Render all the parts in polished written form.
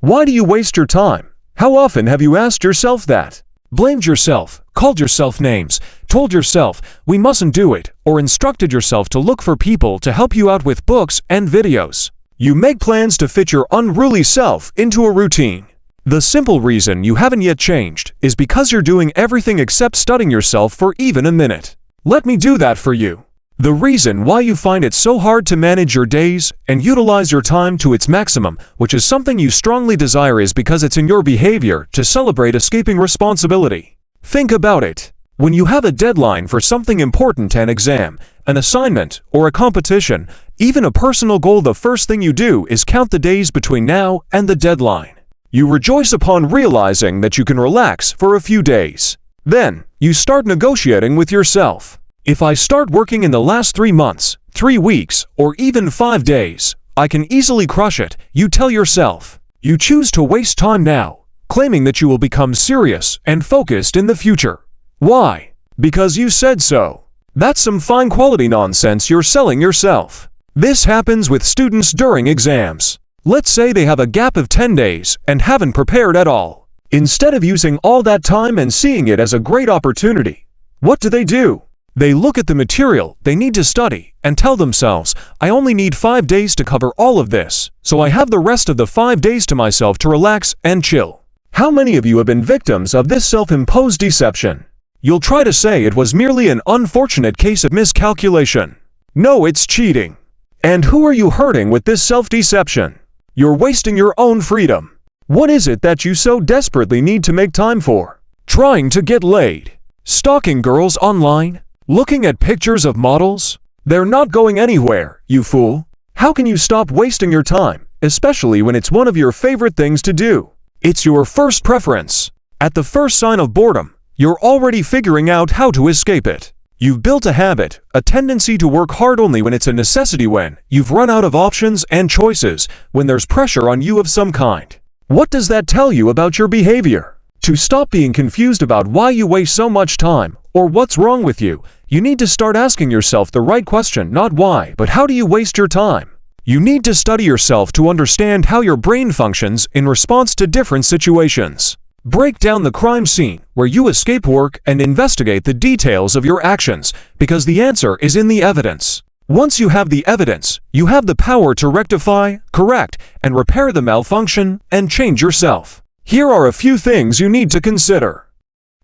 Why do you waste your time? How often have you asked yourself that? Blamed yourself, called yourself names, told yourself, we mustn't do it, or instructed yourself to look for people to help you out with books and videos. You make plans to fit your unruly self into a routine. The simple reason you haven't yet changed is because you're doing everything except studying yourself for even a minute. Let me do that for you. The reason why you find it so hard to manage your days and utilize your time to its maximum, which is something you strongly desire, is because it's in your behavior to celebrate escaping responsibility. Think about it. When you have a deadline for something important, an exam, an assignment, or a competition, even a personal goal, the first thing you do is count the days between now and the deadline. You rejoice upon realizing that you can relax for a few days. Then, you start negotiating with yourself. If I start working in the last 3 months, 3 weeks, or even 5 days, I can easily crush it, you tell yourself. You choose to waste time now, claiming that you will become serious and focused in the future. Why? Because you said so. That's some fine quality nonsense you're selling yourself. This happens with students during exams. Let's say they have a gap of 10 days and haven't prepared at all. Instead of using all that time and seeing it as a great opportunity, what do? They look at the material they need to study and tell themselves, I only need 5 days to cover all of this, so I have the rest of the 5 days to myself to relax and chill. How many of you have been victims of this self-imposed deception? You'll try to say it was merely an unfortunate case of miscalculation. No, it's cheating. And who are you hurting with this self-deception? You're wasting your own freedom. What is it that you so desperately need to make time for? Trying to get laid? Stalking girls online? Looking at pictures of models? They're not going anywhere, you fool. How can you stop wasting your time, especially when it's one of your favorite things to do? It's your first preference. At the first sign of boredom, you're already figuring out how to escape it. You've built a habit, a tendency to work hard only when it's a necessity, when you've run out of options and choices, when there's pressure on you of some kind. What does that tell you about your behavior? To stop being confused about why you waste so much time, or what's wrong with you, you need to start asking yourself the right question, not why, but how do you waste your time? You need to study yourself to understand how your brain functions in response to different situations. Break down the crime scene where you escape work and investigate the details of your actions, because the answer is in the evidence. Once you have the evidence, you have the power to rectify, correct, and repair the malfunction and change yourself. Here are a few things you need to consider.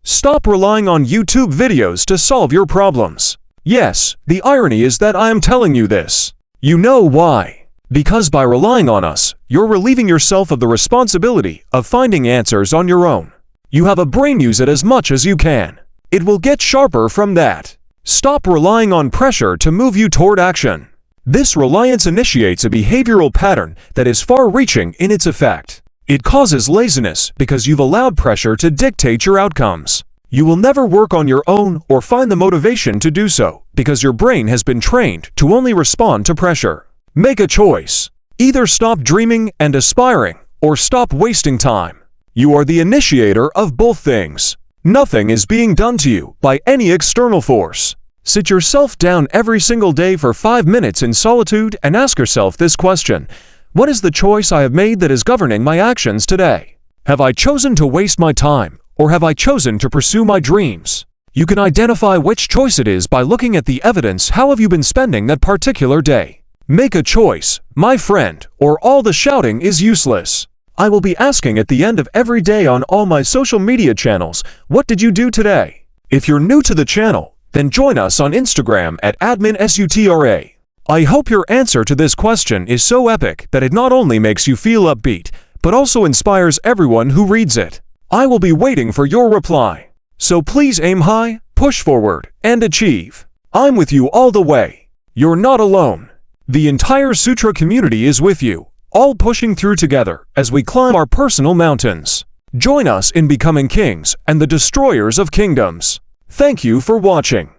Stop relying on YouTube videos to solve your problems. Yes, the irony is that I am telling you this. You know why? Because by relying on us, you're relieving yourself of the responsibility of finding answers on your own. You have a brain, use it as much as you can. It will get sharper from that. Stop relying on pressure to move you toward action. This reliance initiates a behavioral pattern that is far-reaching in its effect. It causes laziness because you've allowed pressure to dictate your outcomes. You will never work on your own or find the motivation to do so because your brain has been trained to only respond to pressure. Make a choice. Either stop dreaming and aspiring or stop wasting time. You are the initiator of both things. Nothing is being done to you by any external force. Sit yourself down every single day for 5 minutes in solitude and ask yourself this question. What is the choice I have made that is governing my actions today? Have I chosen to waste my time, or have I chosen to pursue my dreams? You can identify which choice it is by looking at the evidence. How have you been spending that particular day? Make a choice, my friend, or all the shouting is useless. I will be asking at the end of every day on all my social media channels, what did you do today? If you're new to the channel, then join us on Instagram at adminsutra. I hope your answer to this question is so epic that it not only makes you feel upbeat, but also inspires everyone who reads it. I will be waiting for your reply. So please aim high, push forward, and achieve. I'm with you all the way. You're not alone. The entire Sutra community is with you, all pushing through together as we climb our personal mountains. Join us in becoming kings and the destroyers of kingdoms. Thank you for watching.